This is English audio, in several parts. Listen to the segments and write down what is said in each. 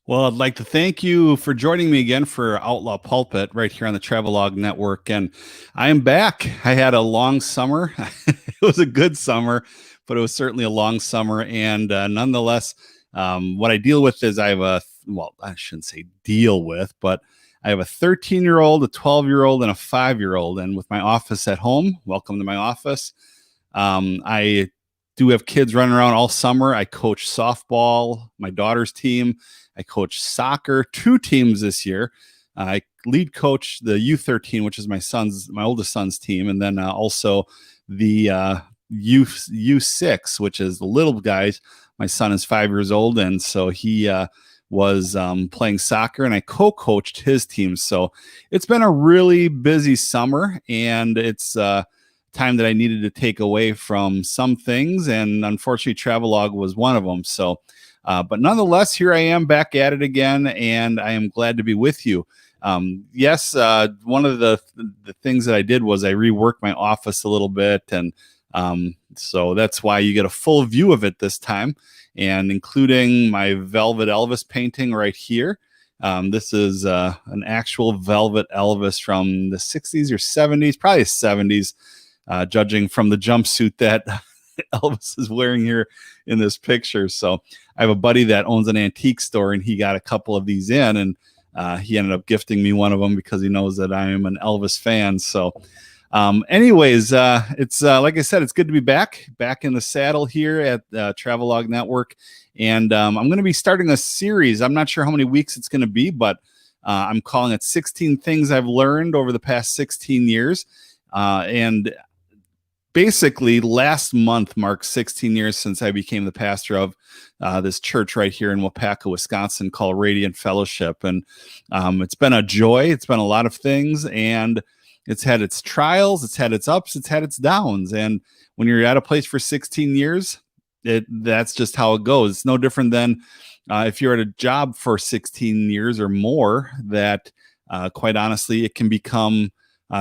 Well, I'd like to thank you for joining me again for Outlaw Pulpit right here on the Travelog Network. And I am back. I had a long summer. It was a good summer, but it was certainly a long summer. And nonetheless, what I deal with is well, I shouldn't say deal with, but I have a 13-year-old, a 12-year-old, and a 5-year-old. And with my office at home, welcome to my office. I do have kids running around all summer. I coach softball, my daughter's team. I coach soccer, two teams this year. I lead coach the U13, which is my oldest son's team, and then also the U6, which is the little guys. My son is 5 years old, and so he was playing soccer, and I co-coached his team. So it's been a really busy summer, and it's time that I needed to take away from some things, and unfortunately, Travelog was one of them. So. But nonetheless, here I am back at it again, and I am glad to be with you. Yes, one of the things that I did was I reworked my office a little bit, and so that's why you get a full view of it this time, and including my Velvet Elvis painting right here. This is an actual Velvet Elvis from the 60s or 70s, probably 70s, judging from the jumpsuit that Elvis is wearing here in this picture. So I have a buddy that owns an antique store, and he got a couple of these in, and he ended up gifting me one of them because he knows that I am an Elvis fan. So anyways, it's like I said, it's good to be back in the saddle here at Travelog Network. And I'm going to be starting a series. I'm not sure how many weeks it's going to be, but I'm calling it 16 Things I've Learned Over the Past 16 Years. And basically, last month marked 16 years since I became the pastor of this church right here in Wapaka, Wisconsin, called Radiant Fellowship. And it's been a joy. It's been a lot of things, and it's had its trials, it's had its ups, it's had its downs. And when you're at a place for 16 years, that's just how it goes. It's no different than if you're at a job for 16 years or more, that quite honestly, it can become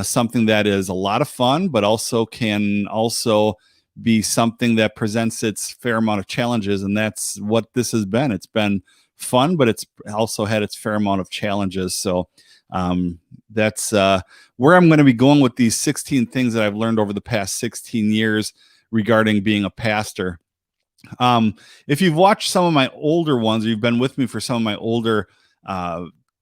something that is a lot of fun, but can also be something that presents its fair amount of challenges. And that's what this has been. It's been fun, but it's also had its fair amount of challenges. So that's where I'm going to be going with these 16 things that I've learned over the past 16 years regarding being a pastor. If you've watched some of my older ones, or you've been with me for some of my older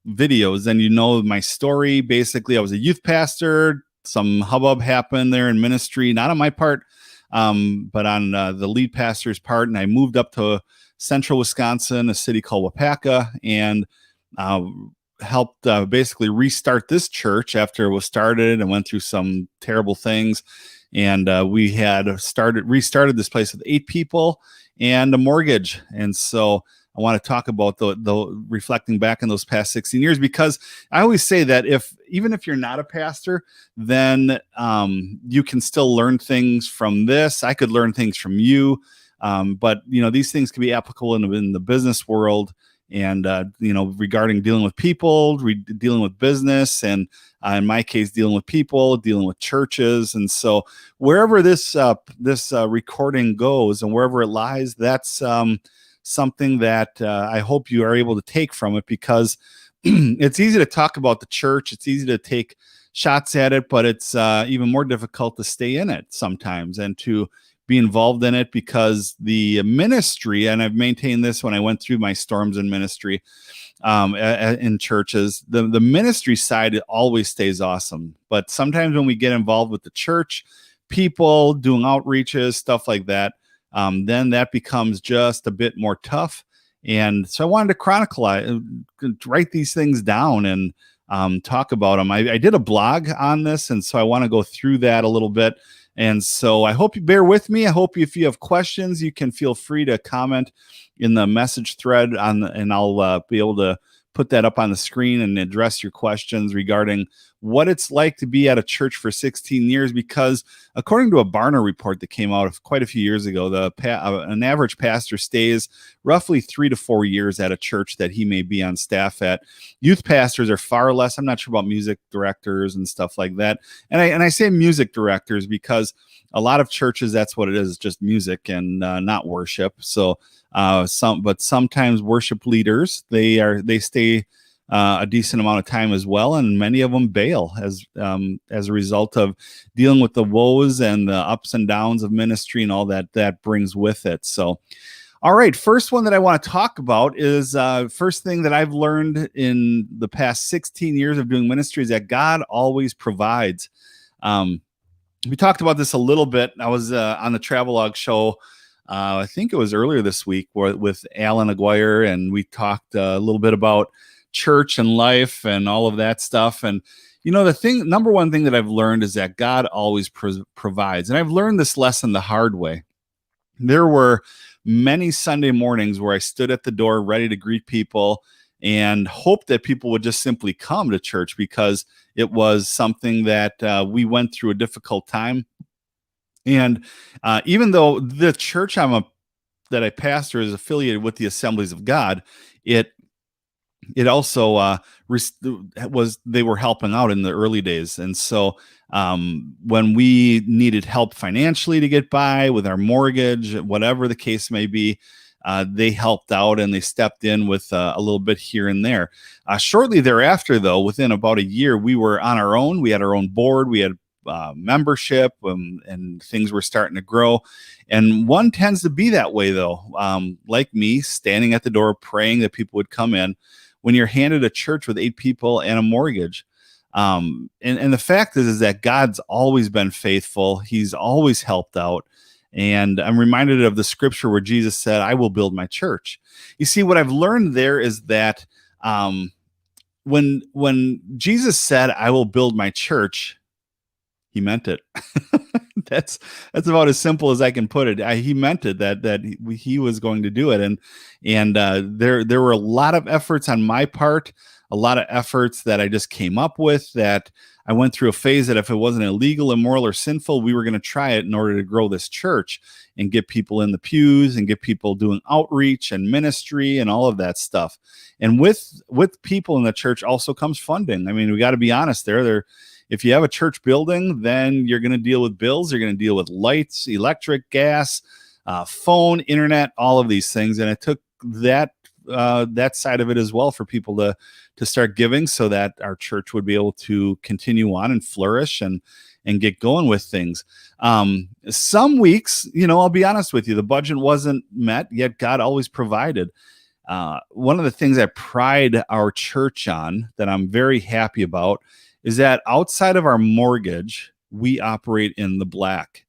videos, then you know my story. Basically, I was a youth pastor. Some hubbub happened there in ministry, not on my part, but on the lead pastor's part. And I moved up to central Wisconsin, a city called Wapaka, and helped basically restart this church after it was started and went through some terrible things. And we had restarted this place with 8 people and a mortgage. And so I want to talk about the reflecting back in those past 16 years, because I always say that even if you're not a pastor, then you can still learn things from this. I could learn things from you, but these things can be applicable in the business world, and regarding dealing with people, dealing with business, and in my case, dealing with people, dealing with churches. And so wherever this recording goes and wherever it lies, that's something that I hope you are able to take from it, because it's easy to talk about the church. It's easy to take shots at it, but it's even more difficult to stay in it sometimes and to be involved in it, because the ministry, and I've maintained this when I went through my storms in ministry in churches, the ministry side, it always stays awesome. But sometimes when we get involved with the church, people doing outreaches, stuff like that, then that becomes just a bit more tough. And so I wanted to write these things down and talk about them. I did a blog on this, and so I want to go through that a little bit. And so I hope you bear with me. I hope if you have questions, you can feel free to comment in the message thread and I'll be able to put that up on the screen and address your questions regarding what it's like to be at a church for 16 years, because according to a Barna report that came out quite a few years ago, an average pastor stays roughly 3 to 4 years at a church that he may be on staff at. Youth pastors are far less. I'm not sure about music directors and stuff like that. And I say music directors because a lot of churches, that's what it is, just music and not worship. So but sometimes worship leaders, they stay a decent amount of time as well, and many of them bail as a result of dealing with the woes and the ups and downs of ministry and all that brings with it. So, all right, first one that I want to talk about is first thing that I've learned in the past 16 years of doing ministry is that God always provides. We talked about this a little bit. I was on the Travelog show. I think it was earlier this week with Alan Aguirre, and we talked a little bit about church and life and all of that stuff. And the number one thing that I've learned is that God always provides. And I've learned this lesson the hard way. There were many Sunday mornings where I stood at the door ready to greet people and hoped that people would just simply come to church because it was something that we went through a difficult time. And even though the church that I pastor is affiliated with the Assemblies of God, it also they were helping out in the early days. And so when we needed help financially to get by with our mortgage, whatever the case may be, they helped out and they stepped in with a little bit here and there. Shortly thereafter, though, within about a year, we were on our own. We had our own board. We had membership, and things were starting to grow. And one tends to be that way, though. Like me, standing at the door praying that people would come in, when you're handed a church with 8 people and a mortgage. And the fact is that God's always been faithful. He's always helped out. And I'm reminded of the scripture where Jesus said, "I will build my church." You see, what I've learned there is that when Jesus said, "I will build my church," he meant it. That's about as simple as I can put it. He meant it, that he was going to do it. And there were a lot of efforts on my part, a lot of efforts that I just came up with, that I went through a phase that if it wasn't illegal, immoral, or sinful, we were going to try it in order to grow this church and get people in the pews and get people doing outreach and ministry and all of that stuff. And with people in the church also comes funding. I mean, we got to be honest there. If you have a church building, then you're going to deal with bills. You're going to deal with lights, electric, gas, phone, internet, all of these things. And it took that side of it as well for people to start giving so that our church would be able to continue on and flourish and get going with things. Some weeks, I'll be honest with you, the budget wasn't met, yet God always provided. One of the things I pride our church on that I'm very happy about is that outside of our mortgage, we operate in the black.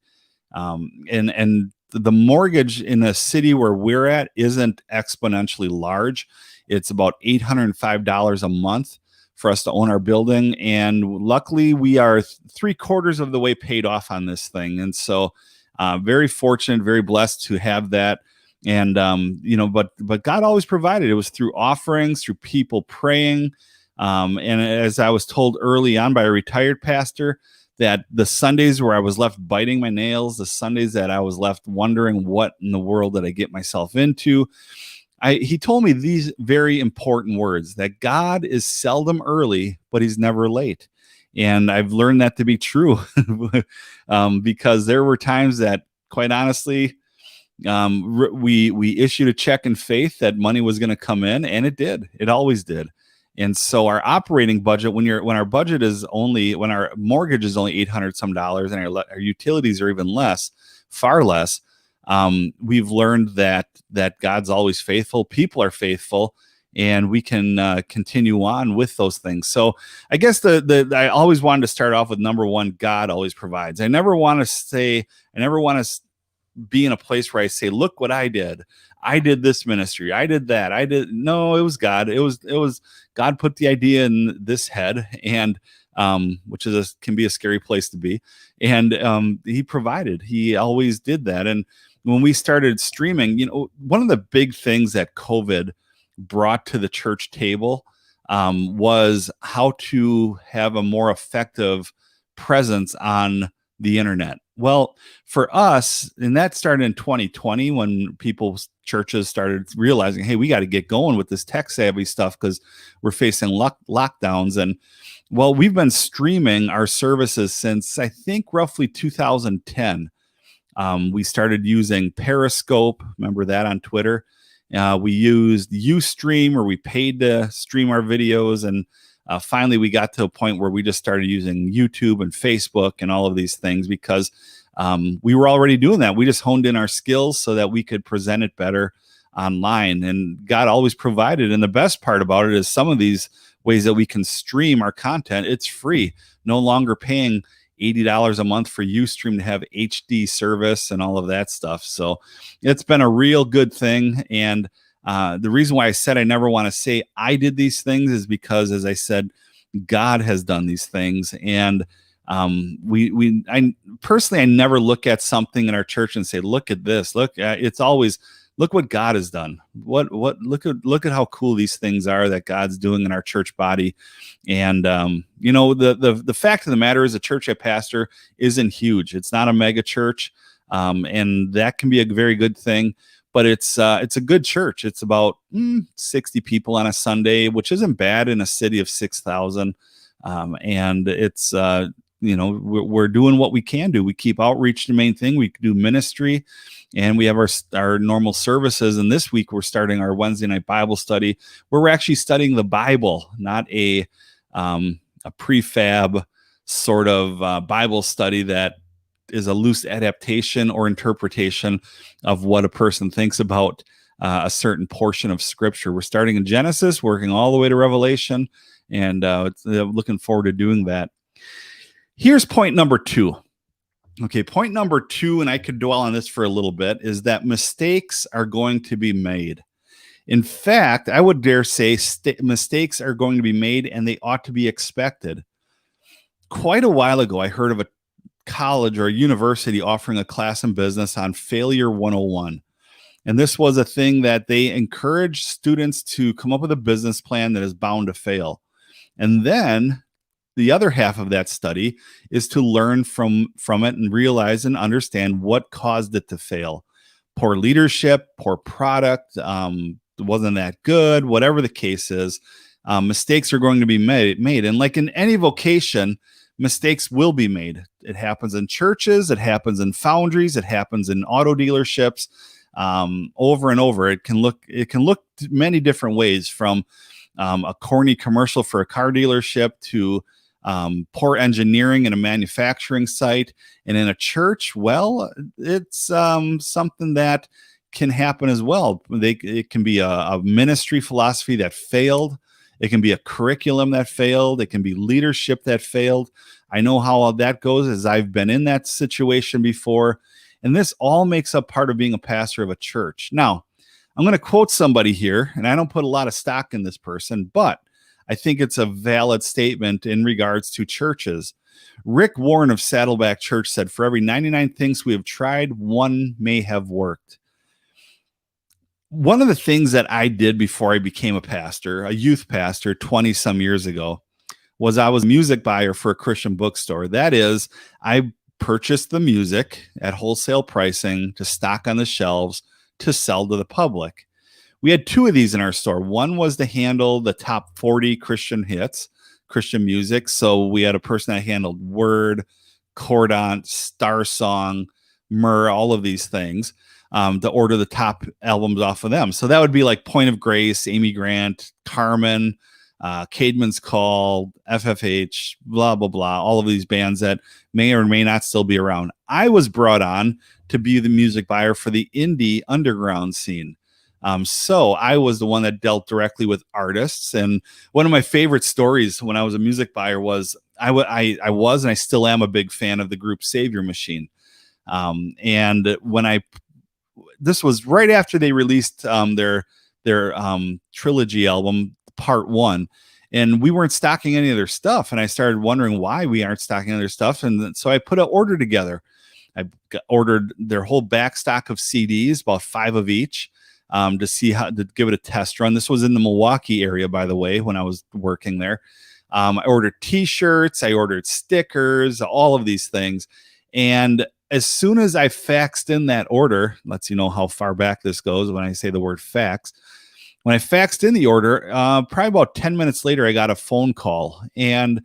And the mortgage in a city where we're at isn't exponentially large. It's about $805 a month for us to own our building. And luckily, we are 3/4 of the way paid off on this thing. And so very fortunate, very blessed to have that. And, but God always provided. It was through offerings, through people praying. And as I was told early on by a retired pastor, that the Sundays where I was left biting my nails, the Sundays that I was left wondering what in the world did I get myself into, he told me these very important words, that God is seldom early, but he's never late. And I've learned that to be true because there were times that, quite honestly, we issued a check in faith that money was going to come in, and it did. It always did. And so our operating budget, when our mortgage is only $800 some dollars, and our utilities are even less, far less, we've learned that God's always faithful, people are faithful, and we can continue on with those things. So I guess I always wanted to start off with number one, God always provides. I never want to be in a place where I say, look what I did. I did this ministry. I did that. No, it was God. It was God put the idea in this head, and which can be a scary place to be. And he provided. He always did that. And when we started streaming, one of the big things that COVID brought to the church table was how to have a more effective presence on the internet. Well, for us, and that started in 2020 when churches started realizing, hey, we got to get going with this tech savvy stuff because we're facing lockdowns. And well, we've been streaming our services since I think roughly 2010. We started using Periscope. Remember that on Twitter? We used Ustream, or we paid to stream our videos. And finally, we got to a point where we just started using YouTube and Facebook and all of these things because we were already doing that. We just honed in our skills so that we could present it better online. And God always provided. And the best part about it is some of these ways that we can stream our content, it's free. No longer paying $80 a month for Ustream to have HD service and all of that stuff. So it's been a real good thing. And the reason why I said I never want to say I did these things is because, as I said, God has done these things. And I personally, I never look at something in our church and say, look at this. Look, it's always, look what God has done. Look at how cool these things are that God's doing in our church body. And the fact of the matter is, the church I pastor isn't huge. It's not a mega church, and that can be a very good thing. But it's a good church. It's about 60 people on a Sunday, which isn't bad in a city of 6,000. And it's we're doing what we can do. We keep outreach the main thing. We do ministry, and we have our normal services. And this week we're starting our Wednesday night Bible study, where we're actually studying the Bible, not a prefab sort of Bible study that is a loose adaptation or interpretation of what a person thinks about a certain portion of Scripture. We're starting in Genesis, working all the way to Revelation, and looking forward to doing that. Here's point number 2. Okay, point number 2, and I could dwell on this for a little bit, is that mistakes are going to be made. In fact, I would dare say mistakes are going to be made, and they ought to be expected. Quite a while ago, I heard of a college or a university offering a class in business on Failure 101. And this was a thing that they encouraged students to come up with a business plan that is bound to fail. And then the other half of that study is to learn from it and realize and understand what caused it to fail. Poor leadership, poor product, wasn't that good, whatever the case is. Mistakes are going to be made. And like in any vocation, mistakes will be made. It happens in churches, it happens in foundries, it happens in auto dealerships, over and over. It can look many different ways, from a corny commercial for a car dealership to poor engineering in a manufacturing site. And in a church, well, it's something that can happen as well. It can be a ministry philosophy that failed. It can be a curriculum that failed. It can be leadership that failed. I know how that goes, as I've been in that situation before. And this all makes up part of being a pastor of a church. Now, I'm going to quote somebody here, and I don't put a lot of stock in this person, but I think it's a valid statement in regards to churches. Rick Warren of Saddleback Church said, "For every 99 things we have tried, one may have worked." One of the things that I did before I became a pastor, a youth pastor 20 some years ago, was I was a music buyer for a Christian bookstore. That is, I purchased the music at wholesale pricing to stock on the shelves to sell to the public. We had 2 of these in our store. One was to handle the top 40 Christian hits, Christian music. So we had a person that handled Word, Cordant, Star Song, Myrrh, all of these things, to order the top albums off of them. So that would be like Point of Grace, Amy Grant, Carmen, Caedmon's Call, FFH, blah, blah, blah, all of these bands that may or may not still be around. I was brought on to be the music buyer for the indie underground scene. So I was the one that dealt directly with artists. And one of my favorite stories when I was a music buyer was I was and I still am a big fan of the group Savior Machine. And when this was right after they released their trilogy album, Part 1, and we weren't stocking any of their stuff. And I started wondering why we aren't stocking other stuff. And so I put an order together. I ordered their whole back stock of CDs, about 5 of each. to see how to give it a test run. This was in the Milwaukee area, by the way, when I was working there. I ordered T-shirts, I ordered stickers, all of these things. And as soon as I faxed in that order, lets you know how far back this goes when I say the word fax. When I faxed in the order, probably about 10 minutes later, I got a phone call. And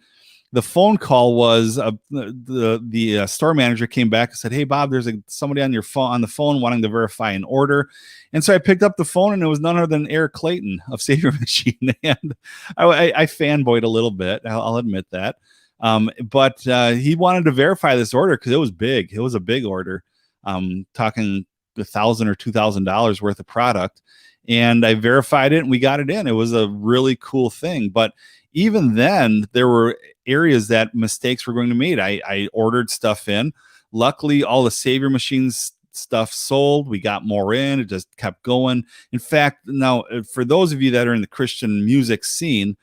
the phone call was the store manager came back and said, "Hey Bob, there's somebody on your phone on the phone wanting to verify an order." And so I picked up the phone, and it was none other than Eric Clayton of Savior Machine. And I fanboyed a little bit. I'll admit that. But he wanted to verify this order because it was big. It was a big order, talking $1,000 or $2,000 worth of product. And I verified it, and we got it in. It was a really cool thing. But even then, there were areas that mistakes were going to be made. I ordered stuff in. Luckily, all the Savior Machines stuff sold. We got more in. It just kept going. In fact, now, for those of you that are in the Christian music scene,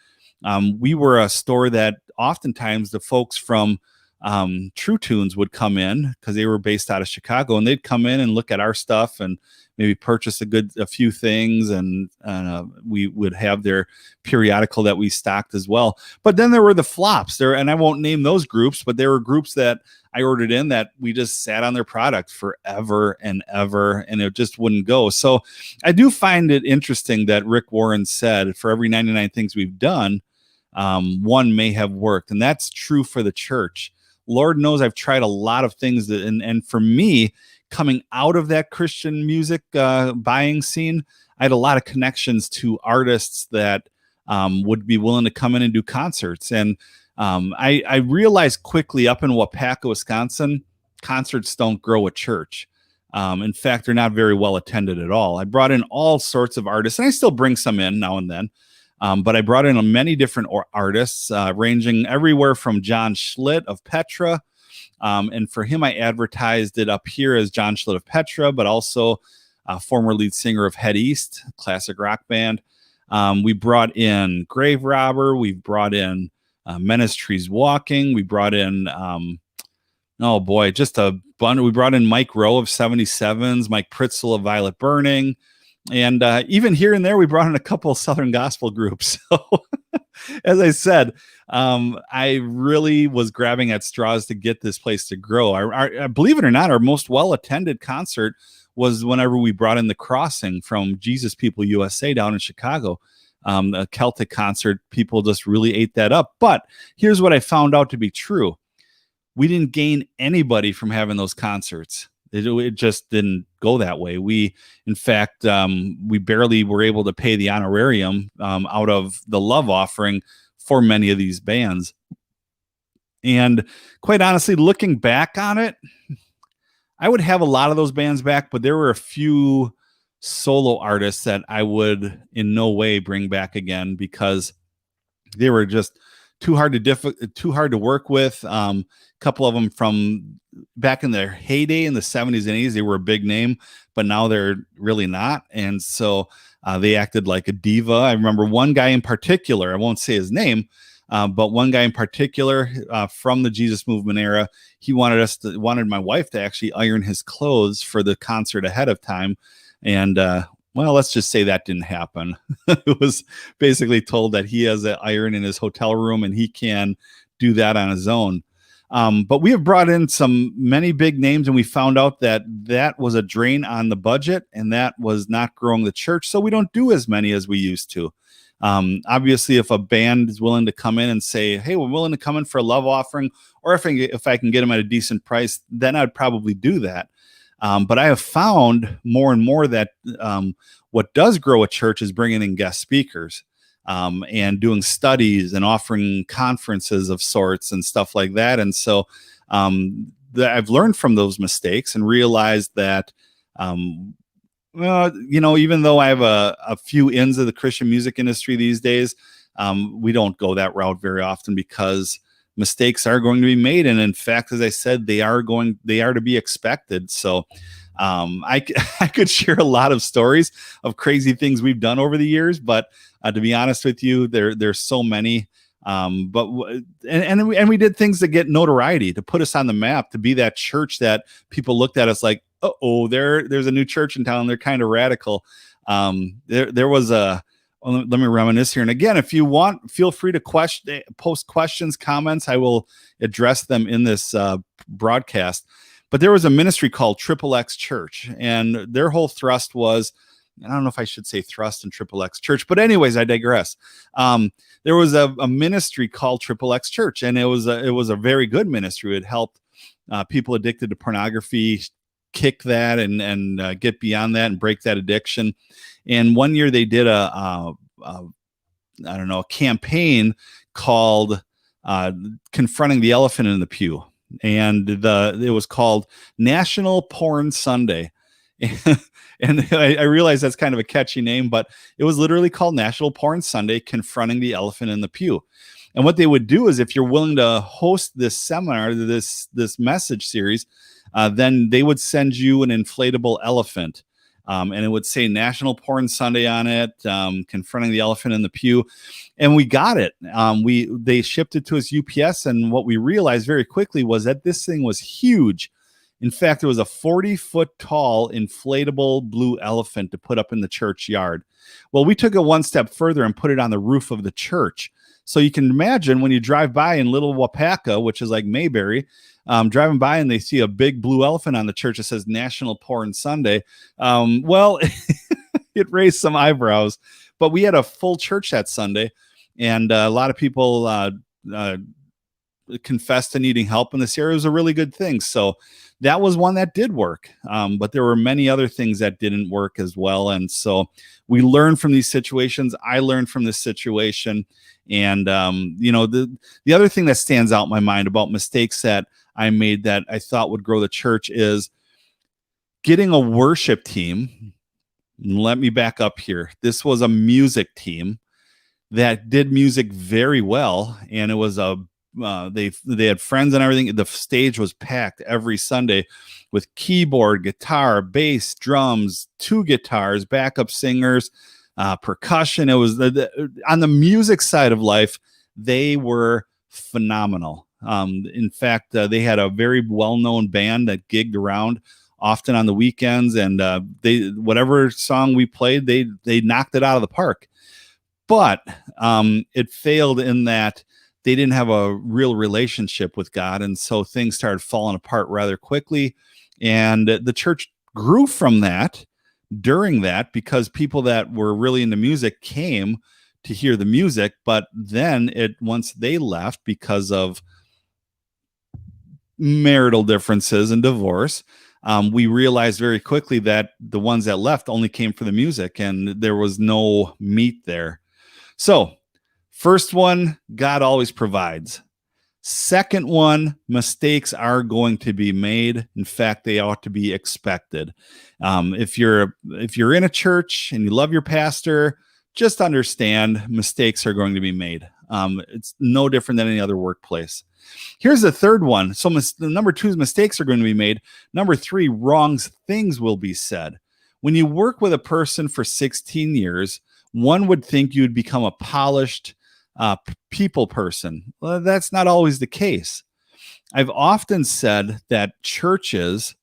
we were a store that oftentimes the folks from True Tunes would come in because they were based out of Chicago, and they'd come in and look at our stuff and maybe purchase a few things, and we would have their periodical that we stocked as well. But then there were the flops there, and I won't name those groups, but there were groups that I ordered in that we just sat on their product forever and ever, and it just wouldn't go. So I do find it interesting that Rick Warren said, for every 99 things we've done, one may have worked. And that's true for the church. Lord knows I've tried a lot of things and for me, coming out of that Christian music buying scene, I had a lot of connections to artists that would be willing to come in and do concerts. And I realized quickly up in Wapaka, Wisconsin, concerts don't grow a church. In fact, they're not very well attended at all. I brought in all sorts of artists, and I still bring some in now and then. But I brought in many different artists, ranging everywhere from John Schlitt of Petra. And for him, I advertised it up here as John Schlitt of Petra, but also former lead singer of Head East, classic rock band. We brought in Grave Robber. We've brought in Menace Trees Walking. We brought in, oh boy, just a bunch. We brought in Mike Rowe of 77s, Mike Pritzel of Violet Burning. And even here and there, we brought in a couple of Southern gospel groups. So as I said, I really was grabbing at straws to get this place to grow. Our believe it or not, our most well-attended concert was whenever we brought in The Crossing from Jesus People USA down in Chicago. A Celtic concert, people just really ate that up. But here's what I found out to be true. We didn't gain anybody from having those concerts. It just didn't go that way. We, in fact, we barely were able to pay the honorarium out of the love offering for many of these bands. And quite honestly, looking back on it, I would have a lot of those bands back, but there were a few solo artists that I would in no way bring back again because they were just too hard to work with. A couple of them from back in their heyday in the 70s and 80s, they were a big name, but now they're really not. And so they acted like a diva. I remember one guy in particular, I won't say his name, but one guy in particular from the Jesus Movement era, he wanted my wife to actually iron his clothes for the concert ahead of time. And well, let's just say that didn't happen. It was basically told that he has an iron in his hotel room and he can do that on his own. But we have brought in many big names, and we found out that was a drain on the budget, and that was not growing the church. So we don't do as many as we used to. Obviously, if a band is willing to come in and say, "Hey, we're willing to come in for a love offering," or if I can get them at a decent price, then I'd probably do that. But I have found more and more that what does grow a church is bringing in guest speakers and doing studies and offering conferences of sorts and stuff like that. And so I've learned from those mistakes and realized that, well, even though I have a few ins of the Christian music industry these days, we don't go that route very often because mistakes are going to be made, and in fact, as I said, they are to be expected. So I could share a lot of stories of crazy things we've done over the years, but to be honest with you, there's so many. But we did things to get notoriety, to put us on the map, to be that church that people looked at us like, there's a new church in town. They're kind of radical. There was a, well, let me reminisce here. And again, if you want, feel free to post questions, comments. I will address them in this broadcast. But there was a ministry called Triple X Church, and their whole thrust was, I don't know if I should say thrust in Triple X Church, but anyways, I digress. There was a ministry called Triple X Church, and it was a very good ministry. It helped people addicted to pornography kick that and get beyond that and break that addiction. And one year they did a campaign called Confronting the Elephant in the Pew. And it was called National Porn Sunday. And I realize that's kind of a catchy name, but it was literally called National Porn Sunday, Confronting the Elephant in the Pew. And what they would do is, if you're willing to host this seminar, this message series, then they would send you an inflatable elephant. And it would say National Porn Sunday on it, Confronting the Elephant in the Pew. And we got it. They shipped it to us UPS. And what we realized very quickly was that this thing was huge. In fact, it was a 40-foot tall inflatable blue elephant to put up in the church yard. Well, we took it one step further and put it on the roof of the church. So you can imagine when you drive by in Little Wapaka, which is like Mayberry, driving by and they see a big blue elephant on the church that says National Porn Sunday. Well, it raised some eyebrows, but we had a full church that Sunday, and a lot of people confessed to needing help in this area. It was a really good thing. So that was one that did work. But there were many other things that didn't work as well. And so we learned from these situations. I learned from this situation. And, the other thing that stands out in my mind about mistakes that I made that I thought would grow the church is getting a worship team. Let me back up here. This was a music team that did music very well. And it was they had friends and everything. The stage was packed every Sunday with keyboard, guitar, bass, drums, 2 guitars, backup singers, percussion. It was on the music side of life, they were phenomenal. In fact, they had a very well-known band that gigged around often on the weekends, and whatever song we played, they knocked it out of the park. But it failed in that they didn't have a real relationship with God, and so things started falling apart rather quickly. And the church grew from that during that, because people that were really into music came to hear the music. But then once they left because of marital differences and divorce, we realized very quickly that the ones that left only came for the music, and there was no meat there. So first one, God always provides. Second one, mistakes are going to be made. In fact, they ought to be expected. If you're in a church and you love your pastor, just understand mistakes are going to be made. It's no different than any other workplace. Here's the third one. So number 2 is mistakes are going to be made. Number 3, wrong things will be said. When you work with a person for 16 years, one would think you'd become a polished people person. Well, that's not always the case. I've often said that churches,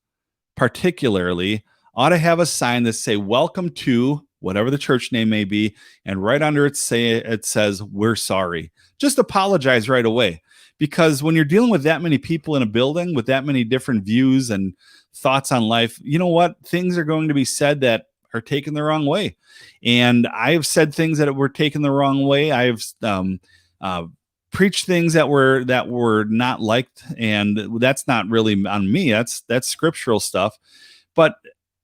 particularly, ought to have a sign that say, "Welcome to," whatever the church name may be, and right under it says, "We're sorry." Just apologize right away. Because when you're dealing with that many people in a building with that many different views and thoughts on life, you know what? Things are going to be said that are taken the wrong way. And I've said things that were taken the wrong way. I've preached things that were not liked, and that's not really on me. That's scriptural stuff. But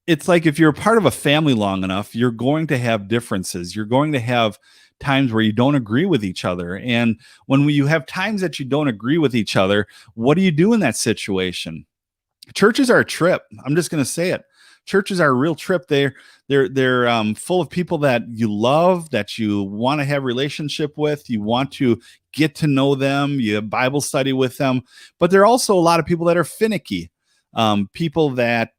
it's like, if you're a part of a family long enough, you're going to have differences. You're going to have times where you don't agree with each other. And when you have times that you don't agree with each other, what do you do in that situation? Churches are a trip. I'm just going to say it. Churches are a real trip. They're full of people that you love, that you want to have relationship with. You want to get to know them. You have Bible study with them. But there are also a lot of people that are finicky. People that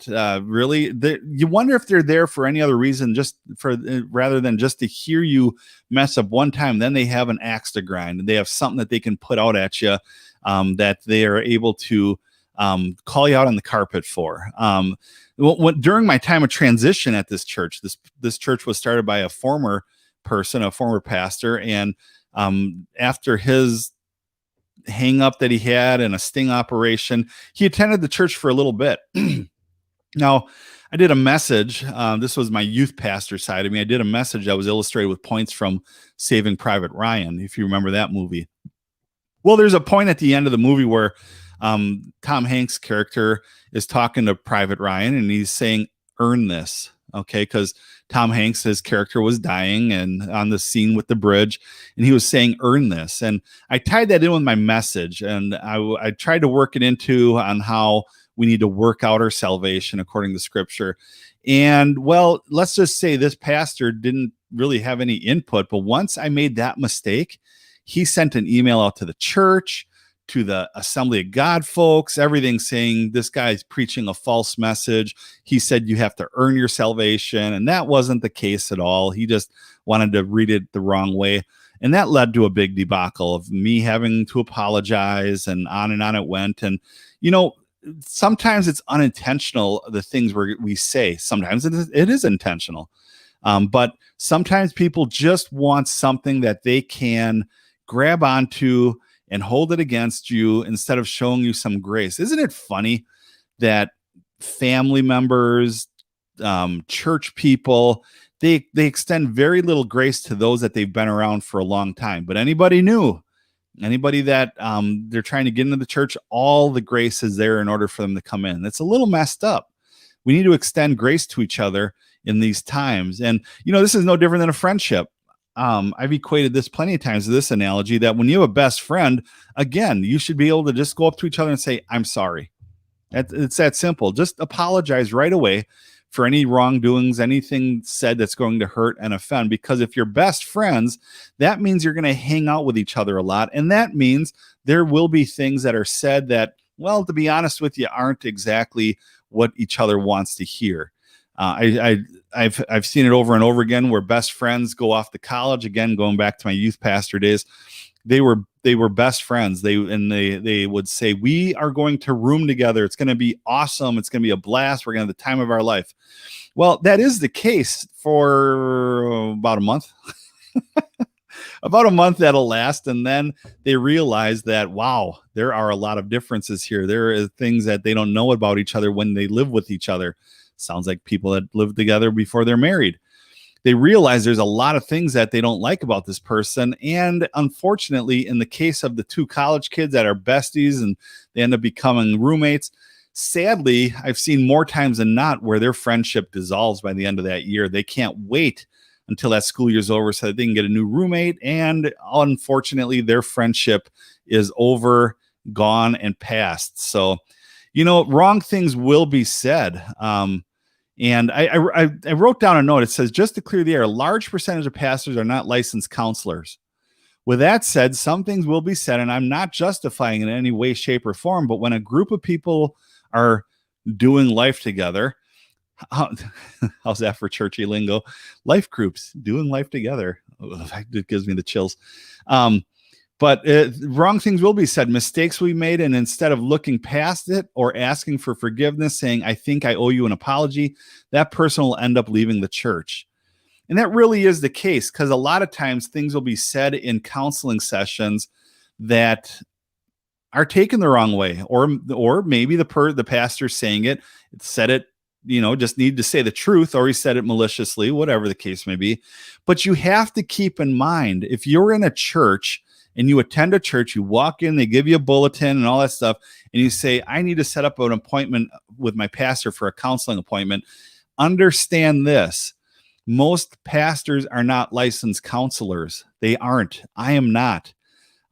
really, you wonder if they're there for any other reason, rather than just to hear you mess up one time. Then they have an axe to grind, and they have something that they can put out at you, that they are able to call you out on the carpet for. During my time of transition at this church, this church was started by a former person, a former pastor, and after his hang up that he had and a sting operation, he attended the church for a little bit. Now, I did a message. This was my youth pastor side of me. I did a message that was illustrated with points from Saving Private Ryan, if you remember that movie. Well, there's a point at the end of the movie where Tom Hanks' character is talking to Private Ryan, and he's saying, "Earn this," okay? Because Tom Hanks, his character, was dying and on the scene with the bridge, and he was saying, "Earn this." And I tied that in with my message, and I tried to work it into on how we need to work out our salvation according to Scripture. And, well, let's just say this pastor didn't really have any input, but once I made that mistake, he sent an email out to the church, to the Assembly of God folks, everything saying this guy's preaching a false message. He said you have to earn your salvation, and that wasn't the case at all. He just wanted to read it the wrong way. And that led to a big debacle of me having to apologize, and on it went. And, sometimes it's unintentional, the things we say. Sometimes it is intentional. But sometimes people just want something that they can grab onto and hold it against you instead of showing you some grace. Isn't it funny that family members, church people, they extend very little grace to those that they've been around for a long time. But anybody new, anybody that they're trying to get into the church, all the grace is there in order for them to come in. It's a little messed up. We need to extend grace to each other in these times. And, this is no different than a friendship. I've equated this plenty of times to this analogy that when you have a best friend, again, you should be able to just go up to each other and say, "I'm sorry." It's that simple. Just apologize right away for any wrongdoings, anything said that's going to hurt and offend. Because if you're best friends, that means you're going to hang out with each other a lot. And that means there will be things that are said that, well, to be honest with you, aren't exactly what each other wants to hear. I've seen it over and over again where best friends go off to college. Again, going back to my youth pastor days, they were best friends. They would say, "We are going to room together. It's going to be awesome. It's going to be a blast. We're going to have the time of our life." Well, that is the case for about a month. About a month that'll last, and then they realize that, wow, there are a lot of differences here. There are things that they don't know about each other when they live with each other. Sounds like people that live together before they're married. They realize there's a lot of things that they don't like about this person. And unfortunately, in the case of the two college kids that are besties and they end up becoming roommates, sadly, I've seen more times than not where their friendship dissolves by the end of that year. They can't wait until that school year's over so that they can get a new roommate. And unfortunately, their friendship is over, gone, and past. So, wrong things will be said. And I wrote down a note. It says, just to clear the air, a large percentage of pastors are not licensed counselors. With that said, some things will be said, and I'm not justifying in any way, shape, or form, but when a group of people are doing life together, how's that for churchy lingo? Life groups, doing life together. It gives me the chills. But wrong things will be said. Mistakes will be made. And instead of looking past it or asking for forgiveness, saying, "I think I owe you an apology," that person will end up leaving the church. And that really is the case, because a lot of times things will be said in counseling sessions that are taken the wrong way. Or maybe the pastor saying it said it, just need to say the truth, or he said it maliciously, whatever the case may be. But you have to keep in mind, if you're in a church and you attend a church, you walk in, they give you a bulletin and all that stuff, and you say, "I need to set up an appointment with my pastor for a counseling appointment." Understand this. Most pastors are not licensed counselors. They aren't. I am not.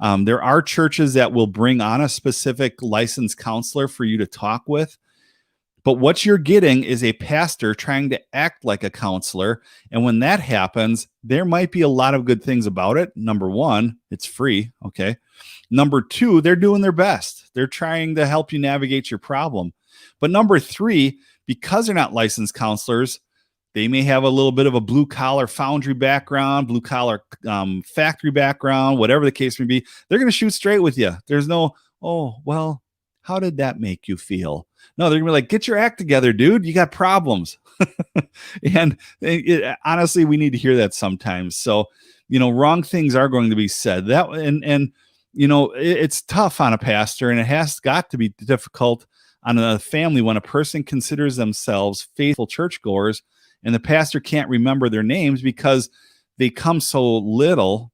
There are churches that will bring on a specific licensed counselor for you to talk with. But what you're getting is a pastor trying to act like a counselor. And when that happens, there might be a lot of good things about it. Number one, it's free. Okay. Number two, they're doing their best. They're trying to help you navigate your problem. But number three, because they're not licensed counselors, they may have a little bit of a blue collar foundry background, blue collar factory background, whatever the case may be. They're going to shoot straight with you. There's no, "Oh, well, How did that make you feel? No, they're gonna be like, get your act together, dude. You got problems. And honestly, we need to hear that sometimes. So, wrong things are going to be said. It's tough on a pastor, and it has got to be difficult on a family when a person considers themselves faithful churchgoers and the pastor can't remember their names because they come so little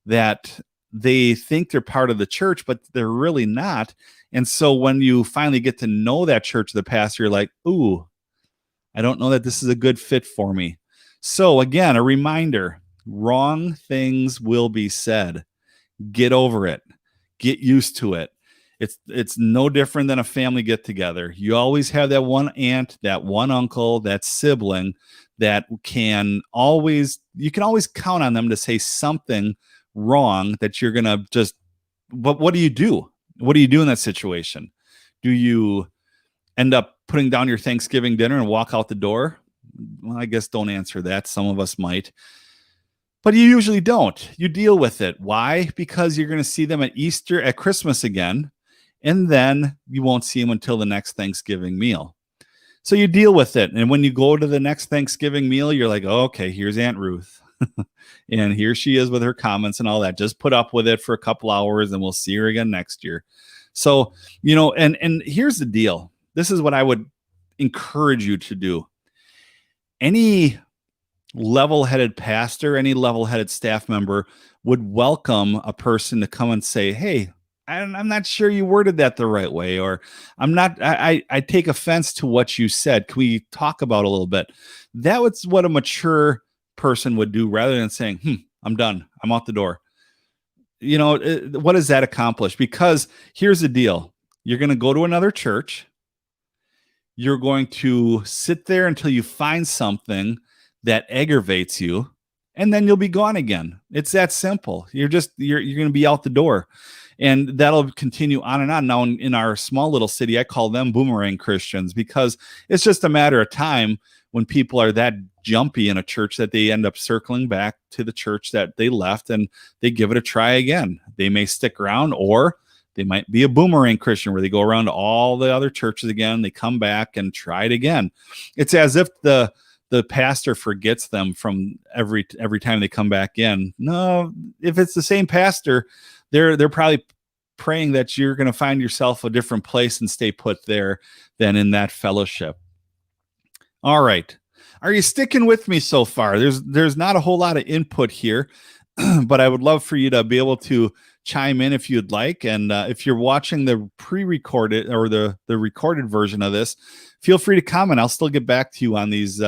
that they think they're part of the church, but they're really not. And so when you finally get to know that church, the pastor, you're like, ooh, I don't know that this is a good fit for me. So again, a reminder, wrong things will be said. Get over it. Get used to it. It's no different than a family get together. You always have that one aunt, that one uncle, that sibling that you can always count on them to say something wrong that you're going to just, but what do you do? What do you do in that situation? Do you end up putting down your Thanksgiving dinner and walk out the door? Well, I guess don't answer that. Some of us might. But you usually don't. You deal with it. Why? Because you're going to see them at Easter, at Christmas again, and then you won't see them until the next Thanksgiving meal. So you deal with it. And when you go to the next Thanksgiving meal, you're like, oh, okay, here's Aunt Ruth. And here she is with her comments and all that. Just put up with it for a couple hours and we'll see her again next year. So, and here's the deal. This is what I would encourage you to do. Any level-headed pastor, any level-headed staff member would welcome a person to come and say, hey, I'm not sure you worded that the right way, or I take offense to what you said. Can we talk about a little bit? That was what a mature person would do rather than saying, I'm done. I'm out the door. What does that accomplish? Because here's the deal. You're going to go to another church. You're going to sit there until you find something that aggravates you, and then you'll be gone again. It's that simple. You're going to be out the door, and that'll continue on and on. Now in our small little city, I call them boomerang Christians because it's just a matter of time when people are that jumpy in a church that they end up circling back to the church that they left and they give it a try again. They may stick around, or they might be a boomerang Christian where they go around to all the other churches again. They come back and try it again. It's as if the pastor forgets them from every time they come back in. No, if it's the same pastor, they're probably praying that you're going to find yourself a different place and stay put there than in that fellowship. All right. Are you sticking with me so far? There's not a whole lot of input here, but I would love for you to be able to chime in if you'd like. And if you're watching the pre-recorded or the recorded version of this, feel free to comment. I'll still get back to you on these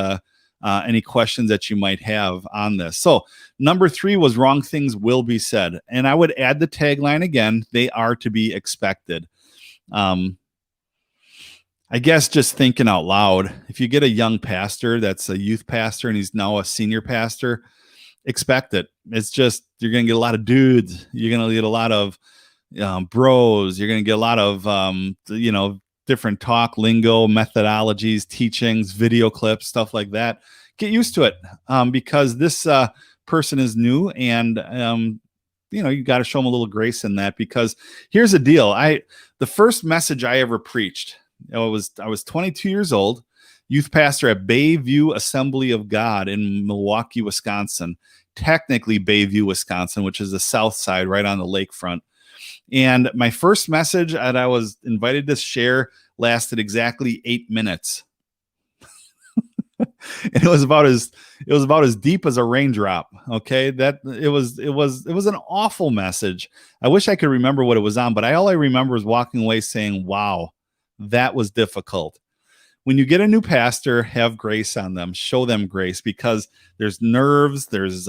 any questions that you might have on this. So number 3 was wrong things will be said. And I would add the tagline again, they are to be expected. I guess just thinking out loud, if you get a young pastor that's a youth pastor and he's now a senior pastor, expect it. It's just, you're going to get a lot of dudes. You're going to get a lot of bros. You're going to get a lot of, different talk, lingo, methodologies, teachings, video clips, stuff like that. Get used to it because this person is new, and you got to show them a little grace in that. Because here's the deal: the first message I ever preached, I was 22 years old, youth pastor at Bayview Assembly of God in Milwaukee, Wisconsin. Technically Bayview, Wisconsin, which is the south side, right on the lakefront. And my first message that I was invited to share lasted exactly 8 minutes. And it was about as deep as a raindrop. Okay. That it was an awful message. I wish I could remember what it was on, but all I remember was walking away saying, wow, that was difficult. When you get a new pastor, have grace on them, show them grace, because there's nerves, there's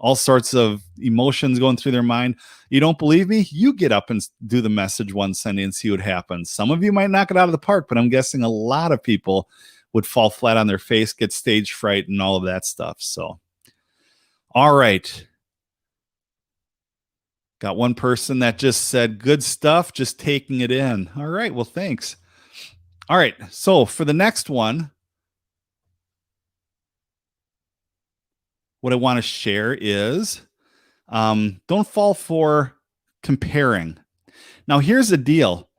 all sorts of emotions going through their mind. You don't believe me? You get up and do the message one Sunday and see what happens. Some of you might knock it out of the park, but I'm guessing a lot of people would fall flat on their face, get stage fright, and all of that stuff. So, all right. Got one person that just said, good stuff, just taking it in. All right, well, thanks. All right, so for the next one, what I want to share is don't fall for comparing. Now, here's the deal.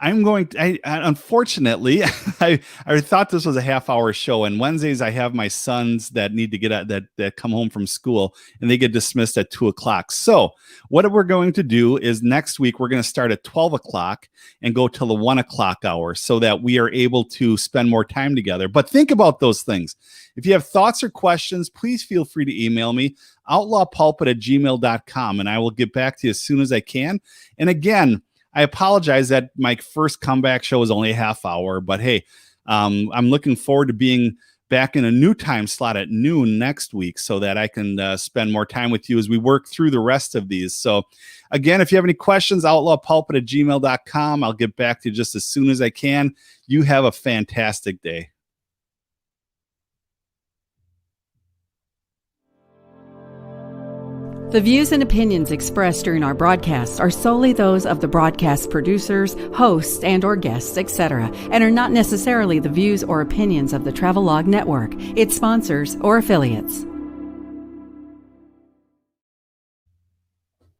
Unfortunately, I thought this was a half-hour show, and Wednesdays I have my sons that need to get out, that come home from school, and they get dismissed at 2:00. So what we're going to do is next week we're going to start at 12:00 and go till the 1:00 hour, so that we are able to spend more time together. But think about those things. If you have thoughts or questions, please feel free to email me, outlawpulpit@gmail.com, and I will get back to you as soon as I can. And again, I apologize that my first comeback show was only a half hour, but hey, I'm looking forward to being back in a new time slot at noon next week, so that I can spend more time with you as we work through the rest of these. So again, if you have any questions, outlawpulpit@gmail.com. I'll get back to you just as soon as I can. You have a fantastic day. The views and opinions expressed during our broadcasts are solely those of the broadcast producers, hosts, and/or guests, etc., and are not necessarily the views or opinions of the Travelog Network, its sponsors, or affiliates.